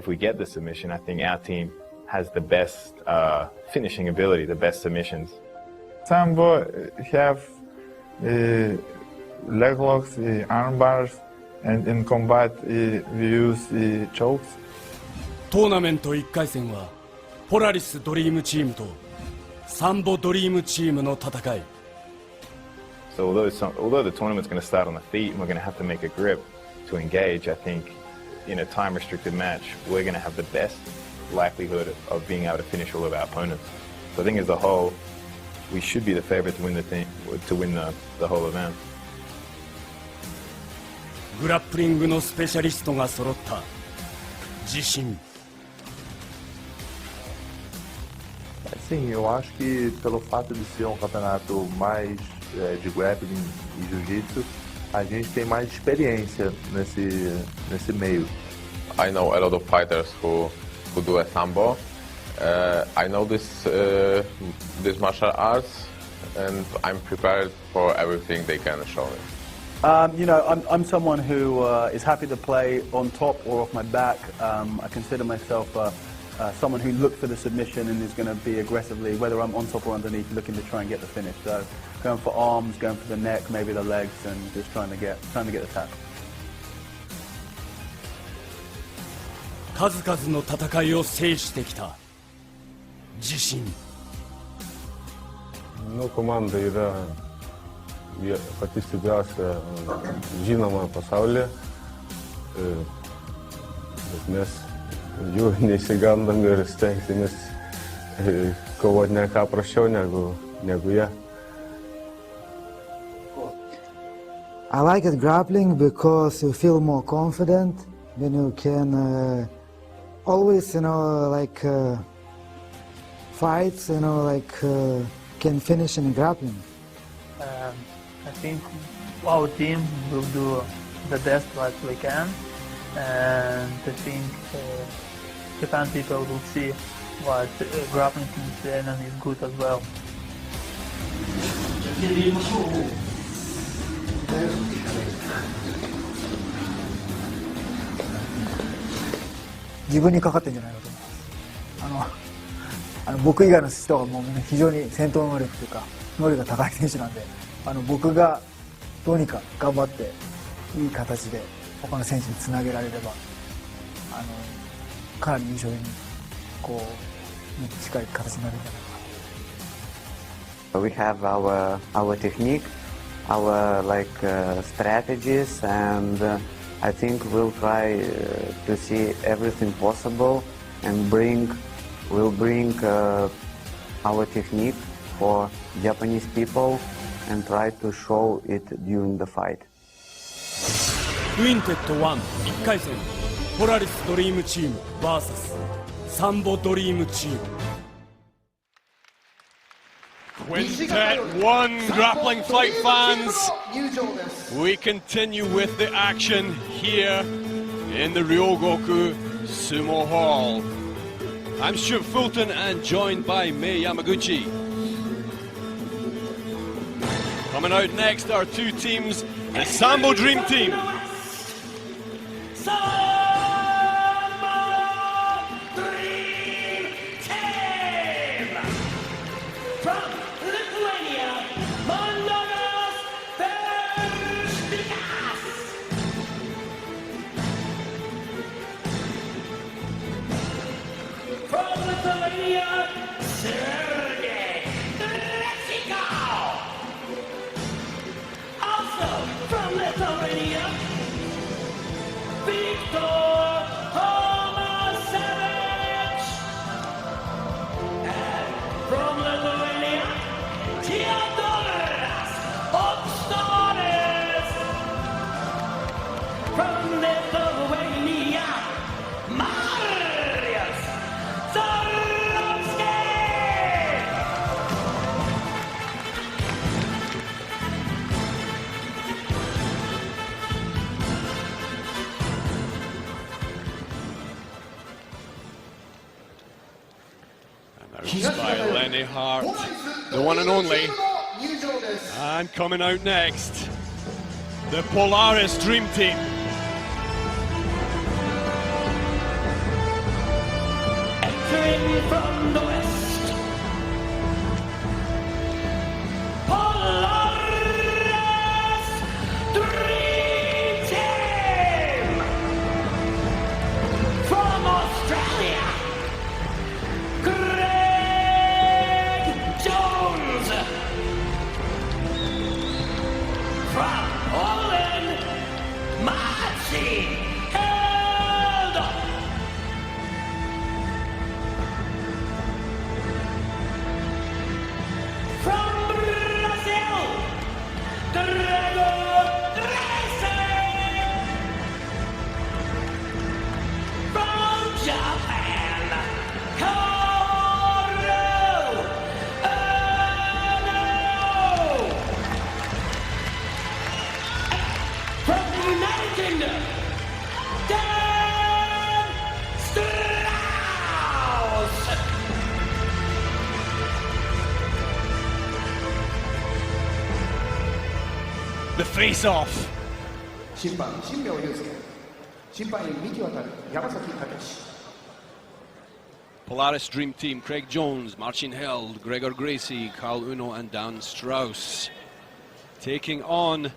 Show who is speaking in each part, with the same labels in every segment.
Speaker 1: if we get the submission, I think our team has the best finishing ability, the best submissions.
Speaker 2: Sambo have leg locks, arm bars, and in combat we use chokes.
Speaker 3: トーナメント1回戦はポラリスドリームチームとサンボドリームチームの戦い。
Speaker 1: So although the tournament's going to start on the feet and we're going to have to make a grip to engage, I think in a time-restricted match we're going to have the best likelihood of being able to finish all of our opponents. So I think as a whole, we should be the favorite to win the whole event.
Speaker 3: グラップリングのスペシャリストが揃った自信。
Speaker 4: Sim, eu acho que pelo fato de ser um campeonato mais de grappling e jiu-jitsu, a gente tem mais experiência nesse meio.
Speaker 5: I know a lot of fighters who do a Sambo. I know this martial arts, and I'm prepared for everything they can show me.
Speaker 6: You know, I'm someone who is happy to play on top or off my back. I consider myself someone who looks for the submission and is going to be aggressively, whether I'm on top or underneath, looking to try and get the finish. So going for arms, going for the neck, maybe the legs, and just trying to get the tap.
Speaker 3: 数々の戦いを制してきた自信。
Speaker 7: Nu, komanda yra pati stipriausia žinoma pasaulyje, bet mes jų neįsigandam ir stengsimės kovoti ne ką prasčiau negu jie.
Speaker 8: I like it grappling because you feel more confident when you can always, like fights, like can finish in grappling.
Speaker 9: I think our team will do the best what we can, and I think Japan people will see what grappling team is good as well.
Speaker 8: 自分にかかってんじゃないかと思います。僕以外の人がもう非常に戦闘能力というか能力が高い選手なんで、僕がどうにか頑張っていい形で他の選手につなげられれば、かなり優勝に近い形になるんじゃないかな。
Speaker 10: We have our technique, our strategies, and I think we'll try to see everything possible and we'll bring our technique for Japanese people and try to show it during the fight.
Speaker 3: ウィンテッド1、1回戦、ポラリスドリームチーム vs サンボドリームチーム。
Speaker 11: Quintet 1 grappling fight fans, we continue with the action here in the Ryogoku Sumo Hall. I'm Stuart Fulton and joined by Mei Yamaguchi. Coming out next are two teams, the Sambo Dream Team. By Lenny Hart, the one and only. And coming out next, the Polaris Dream Team.
Speaker 3: entering from the west, Polaris Dream Team! From Australia, Craig Jones! From Holland, Martin Held! From Brazil, Gregor Racing! From Japan, Kaoru Ono! From the United Kingdom, Dan Strauss! The face-off.
Speaker 12: 審判新明祐介、審判員三木渡、山崎武史。
Speaker 11: Polaris Dream Team, Craig Jones, Marcin Held, Gregor Gracie, Carl Uno and Dan Strauss. Taking on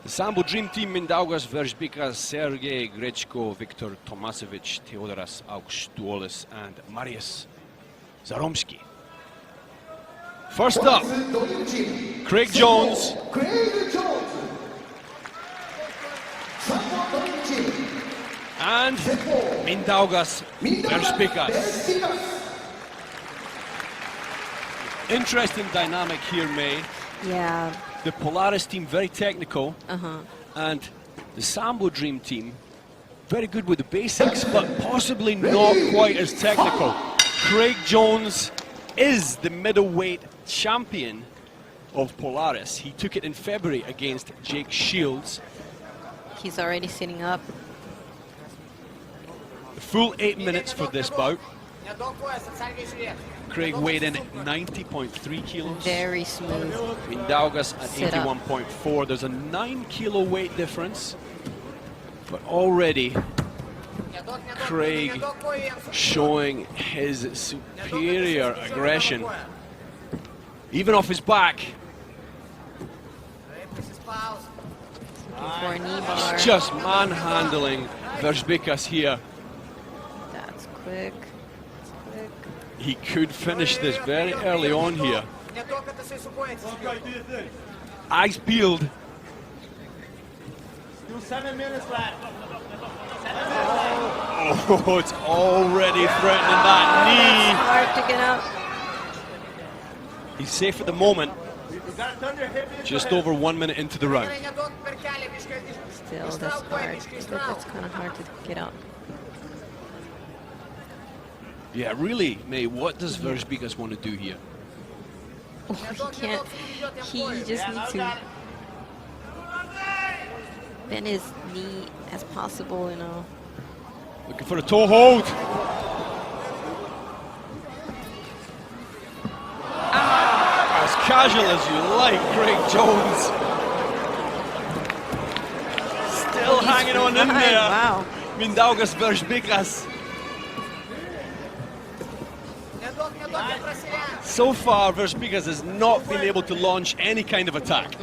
Speaker 11: the Sambo Dream Team, Mindaugas Verzbikas, Sergei Grechko, Viktor Tomasevich, Theodoras Augstuolis and Marius Zaromski. First up, Craig Jones. And Mindaugas Verzbikas. Interesting dynamic here, May.
Speaker 13: Yeah.
Speaker 11: The Polaris team very technical,
Speaker 13: Uh-huh.
Speaker 11: and the Sambo Dream Team very good with the basics, but possibly not quite as technical. Craig Jones is the middleweight champion of Polaris. He took it in February against Jake Shields.
Speaker 13: He's already sitting up.
Speaker 11: The full 8 minutes for this bout. Craig weighed in at 90.3 kilos.
Speaker 13: Very smooth.
Speaker 11: Mindaugas at
Speaker 13: Sit up.
Speaker 11: 81.4. There's a 9 kilo weight difference. But already, Craig showing his superior aggression. Even off his back.
Speaker 13: Looking for a knee bar.
Speaker 11: He's just manhandling Verzbikas here.
Speaker 13: That's quick. That's quick.
Speaker 11: He could finish this very early on here. Eyes peeled.
Speaker 3: Still 7 minutes left.
Speaker 11: Oh, it's already threatening that knee.
Speaker 13: Hard to get up.
Speaker 11: He's safe at the moment. Just over 1 minute into the round.
Speaker 13: Still, that's hard. That's kind of hard to get up.
Speaker 11: Yeah, really, May, what does Verzbikas want to do here?
Speaker 13: Oh, he can't. He just needs to bend his knee as possible, you know.
Speaker 11: Looking for a toe hold. As casual as you like, Craig Jones. Still hanging on in there.
Speaker 13: Wow.
Speaker 11: Mindaugas Verzbikas. So far, Verzbikas has not been able to launch any kind of attack.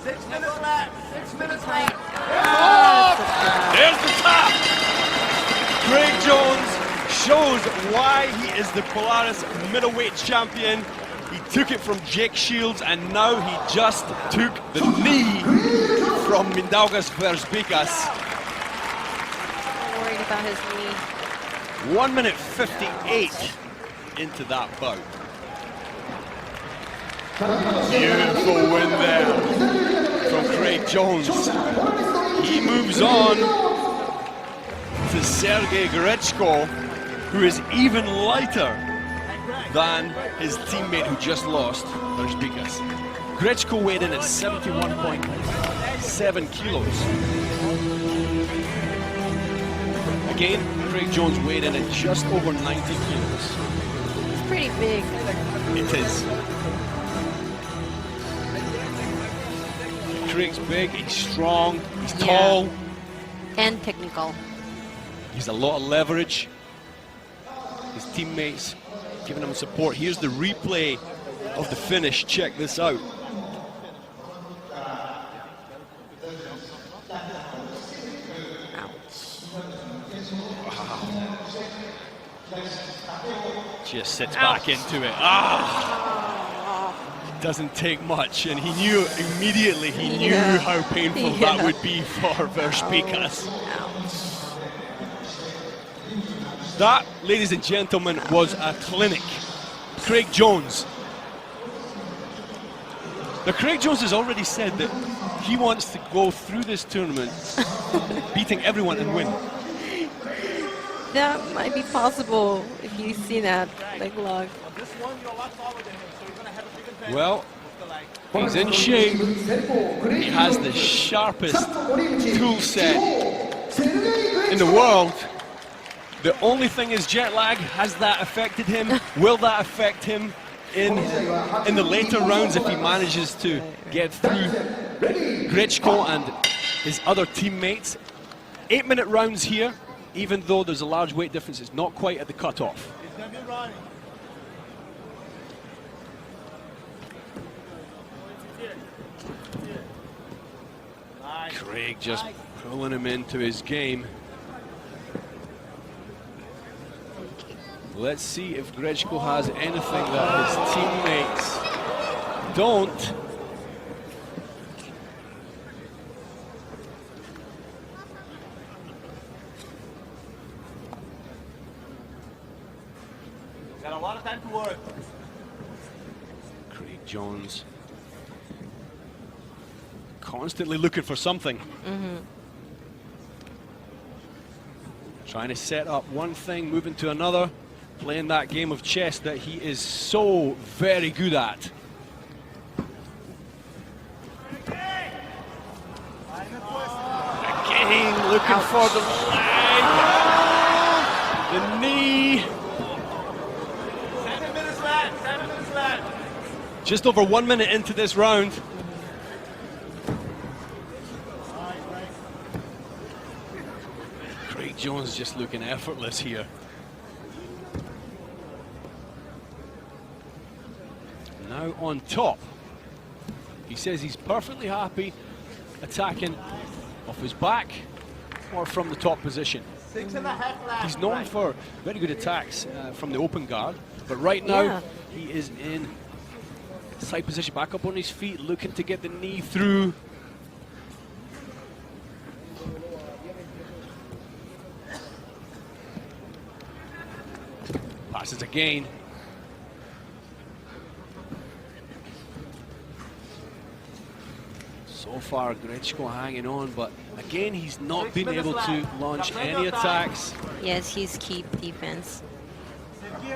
Speaker 3: 6 minutes left. 6 minutes left.
Speaker 11: There's the tap! Craig Jones shows why he is the Polaris middleweight champion. He took it from Jake Shields, and now he just took the knee from Mindaugas Verzbikas.
Speaker 13: Worried about his knee.
Speaker 11: 1 minute 58 into that bout. Beautiful win there from Craig Jones. He moves on to Sergei Grechko, who is even lighter than his teammate who just lost, Verzbikas. Grechko weighed in at 71.7 kilos. Again, Craig Jones weighed in at just over 90 kilos.
Speaker 13: It's pretty big.
Speaker 11: It is. Craig's big, he's strong, he's tall.
Speaker 13: And technical.
Speaker 11: He's a lot of leverage. His teammates giving him support. Here's the replay of the finish. Check this out. Just sits back into it. Doesn't take much, and he knew immediately. He knew how painful that would be for Verspikas. That, ladies and gentlemen, was a clinic. Craig Jones. Now, Craig Jones has already said that he wants to go through this tournament beating everyone and win.
Speaker 13: That might be possible if you see that leg lock.
Speaker 11: Well, he's in shape. He has the sharpest tool set in the world. The only thing is jet lag. Has that affected him? Will that affect him in the later rounds if he manages to get through Grechko and his other teammates? 8-minute rounds here, even though there's a large weight difference, it's not quite at the cutoff. Craig just pulling him into his game. Let's see if Grechko has anything that his teammates don't.
Speaker 14: Got a lot of time to work.
Speaker 11: Craig Jones constantly looking for something. Trying to set up one thing, moving to another, playing that game of chess that he is so very good at. Again, looking for the leg, the knee.
Speaker 14: 7 minutes left, 7 minutes left.
Speaker 11: Just over 1 minute into this round. Craig Jones just looking effortless here. Now on top. He says he's perfectly happy attacking off his back or from the top position.
Speaker 14: 6.5 left.
Speaker 11: He's known for very good attacks from the open guard, but right now he is in side position, back up on his feet, looking to get the knee through. Passes again. So far, Grechko hanging on, but again, he's not been able to launch any attacks.
Speaker 13: Yes, he's keep defense.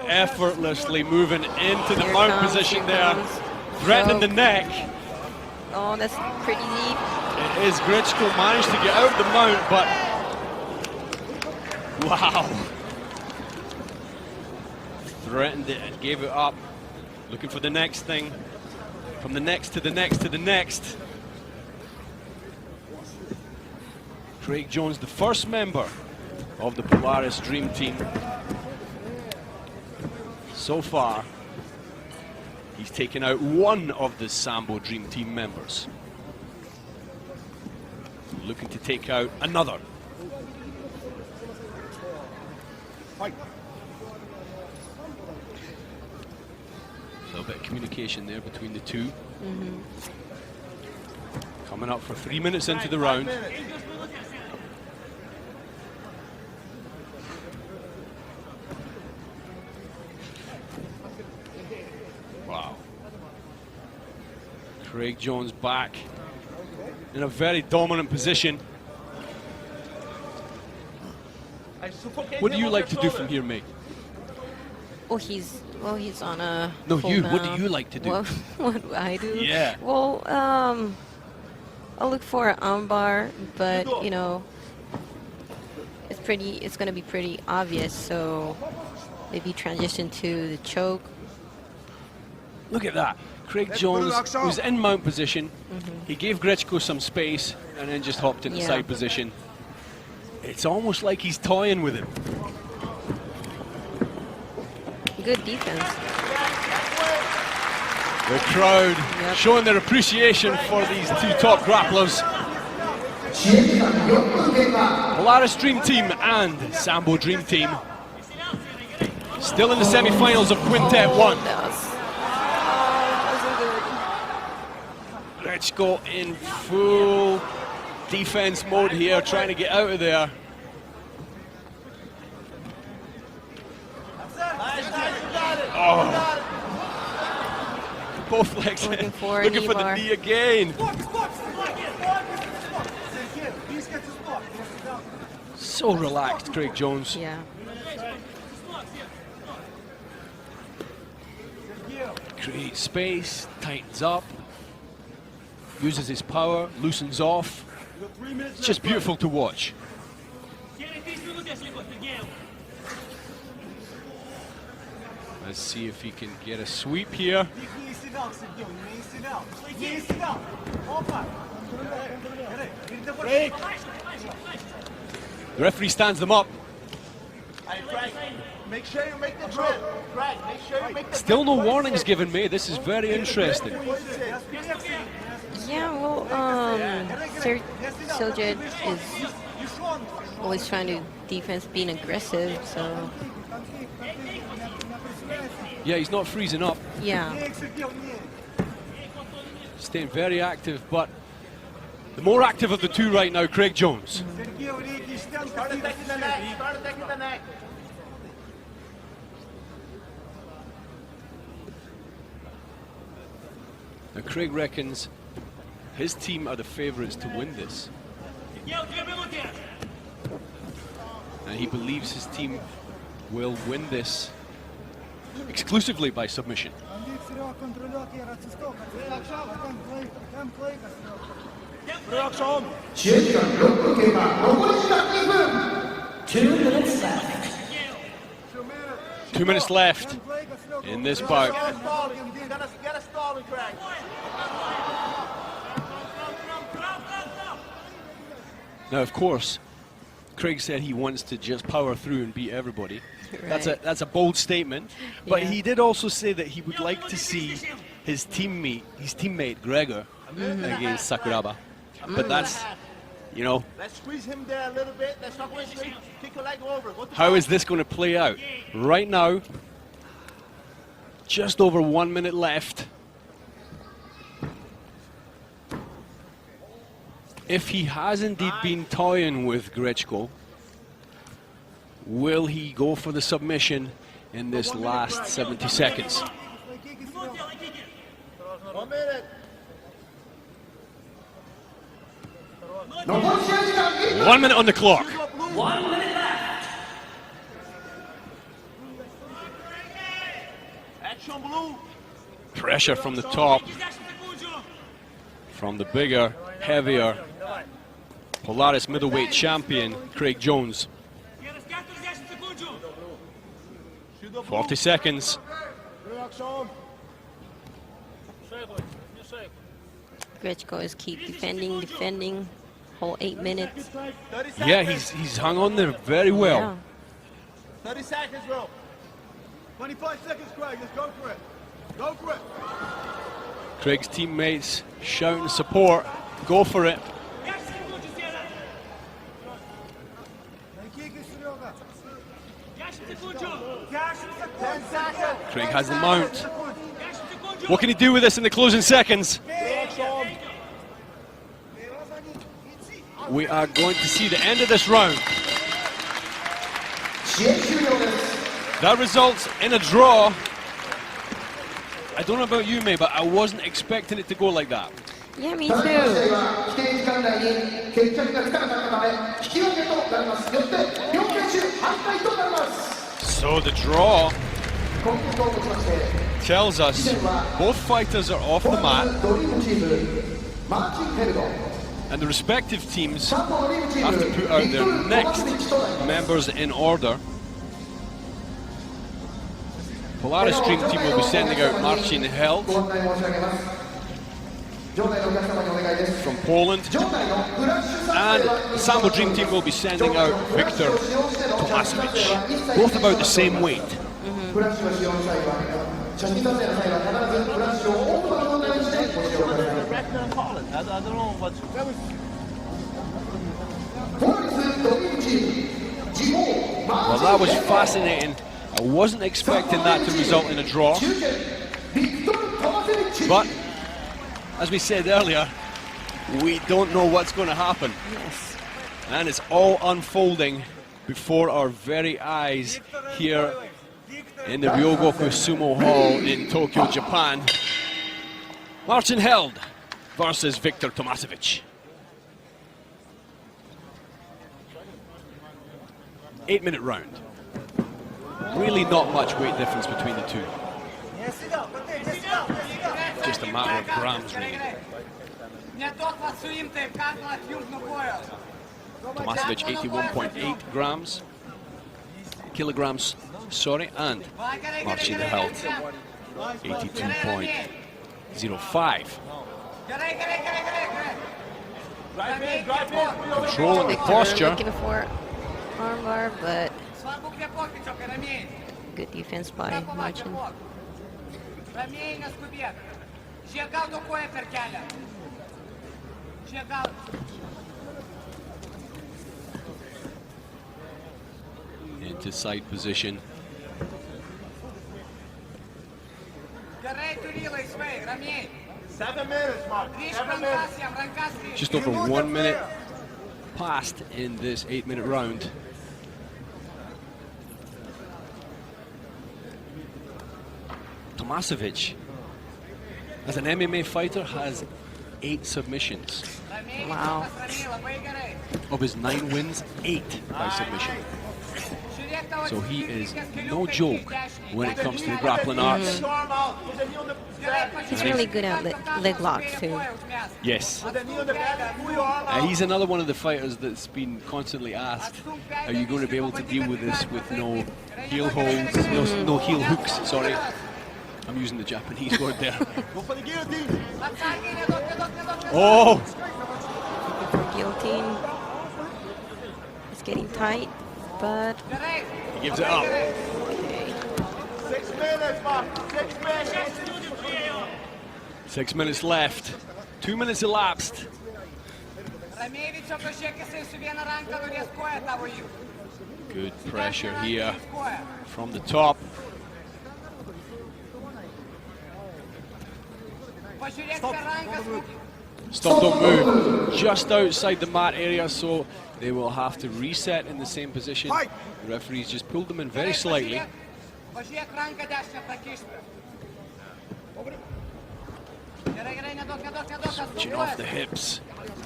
Speaker 11: Effortlessly moving into the
Speaker 13: Here
Speaker 11: mount
Speaker 13: comes,
Speaker 11: position
Speaker 13: here
Speaker 11: there,
Speaker 13: comes.
Speaker 11: threatening
Speaker 13: Oh.
Speaker 11: the neck.
Speaker 13: Oh, that's pretty deep.
Speaker 11: It is Grechko managed to get out of the mount, but wow. Threatened it and gave it up. Looking for the next thing. From the next to the next to the next. Craig Jones, the first member of the Polaris Dream Team. So far, he's taken out one of the Sambo Dream Team members. Looking to take out another.
Speaker 14: Fight.
Speaker 11: A little bit of communication there between the two. Coming up for 3 minutes into the round. Wow. Craig Jones back in a very dominant position. What do you like to do from here, mate?
Speaker 13: Oh, he's on a.
Speaker 11: No,
Speaker 13: full
Speaker 11: you. What do
Speaker 13: down.
Speaker 11: you like to do?
Speaker 13: What do I do?
Speaker 11: Yeah.
Speaker 13: Well, I'll look for an armbar, but you know, it's gonna be pretty obvious. So maybe transition to the choke.
Speaker 11: Look at that. Craig Jones was in mount position. He gave Grechko some space and then just hopped into
Speaker 13: Yeah.
Speaker 11: side position. It's almost like he's toying with him.
Speaker 13: Good defense.
Speaker 11: The crowd showing their appreciation for these two top grapplers. Polaris Dream Team and Sambo Dream Team still in the semi-finals of Quintet 1. Grechko in full defense mode here, trying to get out of there. Oh. Both legs looking for the knee again. So relaxed, Craig Jones.
Speaker 13: Yeah.
Speaker 11: Creates space, tightens up, uses his power, loosens off. It's just beautiful to watch. Let's see if he can get a sweep here. The referee stands them up.
Speaker 14: Make sure you make the trip. Make sure you make the
Speaker 11: Still no warnings given me. This is very interesting.
Speaker 13: Yeah, well, Soljed is always trying to defense, being aggressive, so...
Speaker 11: Yeah, he's not freezing up.
Speaker 13: Yeah.
Speaker 11: Staying very active, but the more active of the two right now, Craig Jones.
Speaker 14: Start attacking the neck. Start attacking the neck.
Speaker 11: Now Craig reckons his team are the favourites to win this. And he believes his team will win this exclusively by submission. Two minutes left in this bout.
Speaker 14: Get a stall, Craig.
Speaker 11: Now, of course, Craig said he wants to just power through and beat everybody.
Speaker 13: Right.
Speaker 11: That's a bold statement, but
Speaker 13: Yeah.
Speaker 11: he did also say that he would like to see his teammate Gregor against Sakuraba. But that's, you know,
Speaker 14: Let's squeeze him there a little bit. Let's not go straight. Kick your leg over. Go to
Speaker 11: how is this going to play out? Right now, just over 1 minute left. If he has indeed been toying with Grechko, will he go for the submission in this last 70 seconds?
Speaker 14: 1 minute.
Speaker 11: 1 minute on the clock.
Speaker 14: 1 minute left. Action blue.
Speaker 11: Pressure from the top, from the bigger, heavier Polaris middleweight champion, Craig Jones. 40 seconds.
Speaker 13: Grechko is keep defending, whole 8 minutes.
Speaker 11: Yeah, he's hung on there very well.
Speaker 14: 30 seconds, bro. 25 seconds, Craig. Let's go for it. Go for it.
Speaker 11: Craig's teammates shouting support. Go for it. Craig has the mount. What can he do with this in the closing seconds? We are going to see the end of this round. That results in a draw. I don't know about you, May, but I wasn't expecting it to go like that.
Speaker 13: Yeah, me too.
Speaker 11: So the draw tells us both fighters are off the mat, and the respective teams have to put out their next members in order. Polaris Dream Team will be sending out Marcin Held. from Poland. And the Sambo Dream Team will be sending out Viktor Tomasic. Both about the same weight. Well, that was fascinating. I wasn't expecting that to result in a draw. But, as we said earlier, we don't know what's going to happen.
Speaker 13: Yes.
Speaker 11: And it's all unfolding before our very eyes here in the Ryogoku Sumo Hall in Tokyo, Japan. Marcin Held versus Viktor Tomasic. 8-minute round. Really not much weight difference between the two. Just a matter of grams, really. Tomasic 81.8 grams. Kilograms, sorry, and Marcin Held 82.05. Controlling the posture.
Speaker 13: Looking for armbar, but good defense by Marcin.
Speaker 11: Into side position. Just over 1 minute passed in this 8-minute round. Tomasic, as an MMA fighter, has 8 submissions.
Speaker 13: Wow.
Speaker 11: Of his 9 wins, 8 by submission. So he is no joke when it comes to the grappling arts.
Speaker 13: He's really good at leg locks too.
Speaker 11: Yes. He's another one of the fighters that's been constantly asked, are you going to be able to deal with this with no heel holds, no heel hooks, sorry. I'm using the Japanese word there. Oh!
Speaker 13: Guillotine. It's getting tight, but
Speaker 11: he gives it up.
Speaker 13: Okay.
Speaker 14: 6 minutes, Mark. 6 minutes.
Speaker 11: 6 minutes left. 2 minutes elapsed. Good pressure here from the top. Stop, don't move. Just outside the mat area, so they will have to reset in the same position. The referees just pulled them in very slightly. Switching off the hips.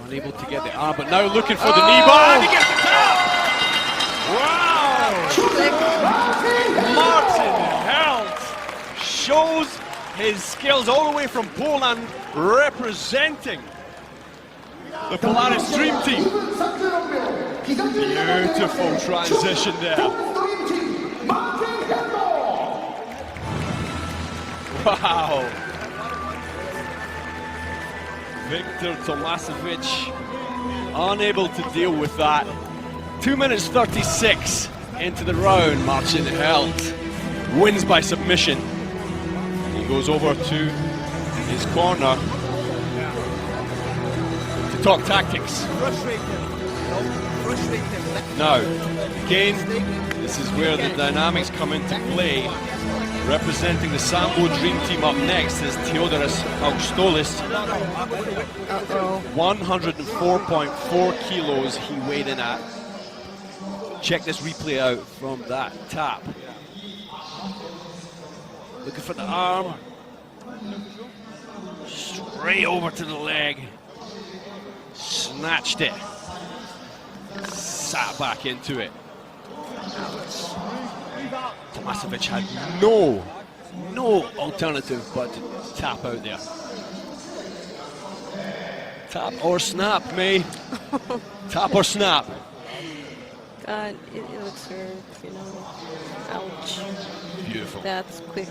Speaker 11: Unable to get the arm, but now looking for the knee bar. And he gets the tap! Wow! Marcin Held shows his skills all the way from Poland, representing the Polaris Dream Team. Beautiful transition there. Wow. Viktor Tomasic unable to deal with that. 2 minutes 36 into the round. Marcin Held wins by submission. He goes over to his corner to talk tactics. Now, again, this is where the dynamics come into play. Representing the Sambo Dream Team up next is Theodoras Augstolis. 104.4 kilos he weighed in at. Check this replay out from that tap. Looking for the arm. Straight over to the leg. Snatched it. Sat back into it. Tomasic had no alternative but to tap out there. Tap or snap, May. Tap or snap.
Speaker 13: God, it looks hurt, you know. Ouch.
Speaker 11: Beautiful.
Speaker 13: That's quick.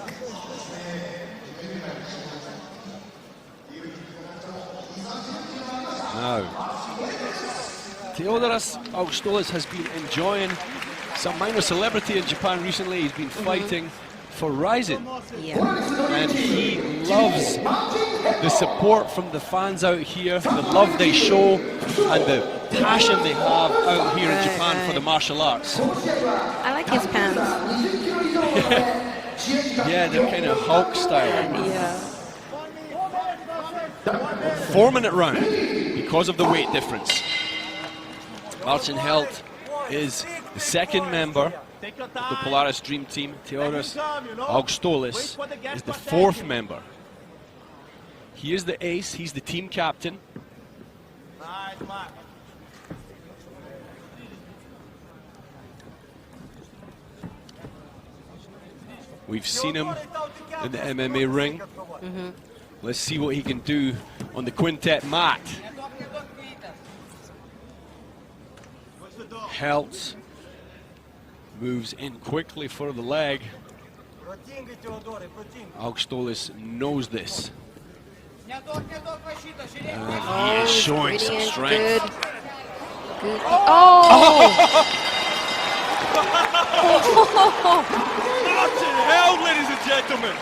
Speaker 11: Now, Theodoros Augstolis has been enjoying some minor celebrity in Japan recently. He's been fighting for Rising.
Speaker 13: Yeah.
Speaker 11: And he loves the support from the fans out here, the love they show, and the passion they have out here in Japan for the martial arts.
Speaker 13: I like his pants.
Speaker 11: Yeah, they're kind of Hulk style.
Speaker 13: Yeah.
Speaker 11: 4-minute round because of the weight difference. Marcin Held is the second member of the Polaris Dream Team. Theodoros Augstolis is the fourth member. He is the ace, he's the team captain. We've seen him in the MMA ring. Let's see what he can do on the quintet mat. Heltz moves in quickly for the leg. Augstolis knows this. And he is showing some strength.
Speaker 13: Good. Oh!
Speaker 11: Marcin Held, ladies and gentlemen.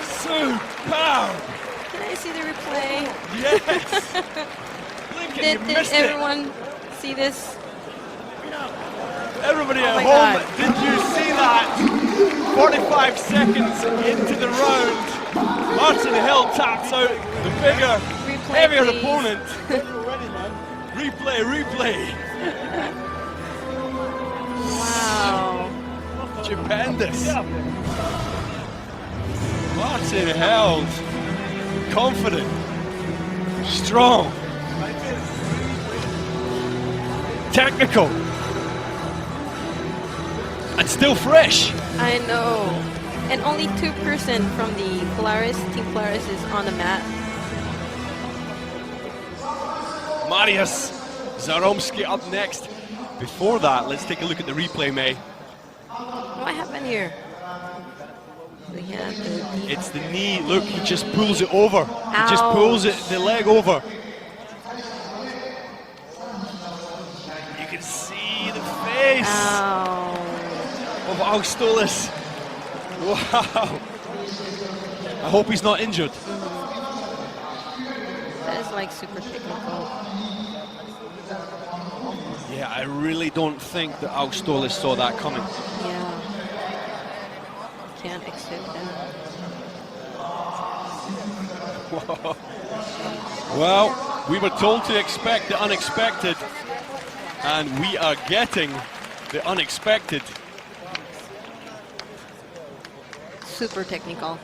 Speaker 11: Superb.
Speaker 13: Can I see the replay?
Speaker 11: Yes.
Speaker 13: Did everyone see this?
Speaker 11: Everybody at home,
Speaker 13: God.
Speaker 11: did you see that? 45 seconds into the round, Marcin Held taps out the bigger, heavier opponent. Replay.
Speaker 13: Wow.
Speaker 11: Stupendous. Marcin Held, confident, strong, technical, and still fresh.
Speaker 13: I know. And only 2% from the Polaris, Team Polaris is on the mat.
Speaker 11: Mariusz Zaromski up next. Before that, let's take a look at the replay, May.
Speaker 13: What happened here? We have the
Speaker 11: It's the knee. Look, he just pulls it over. He just
Speaker 13: Ouch.
Speaker 11: pulls the leg over. You can see the face of Augstolis. Wow. I hope he's not injured.
Speaker 13: That is like super technical.
Speaker 11: Yeah, I really don't think that Augstolis saw that coming.
Speaker 13: Yeah. Can't accept that.
Speaker 11: Well, we were told to expect the unexpected, and we are getting the unexpected.
Speaker 13: Super technical.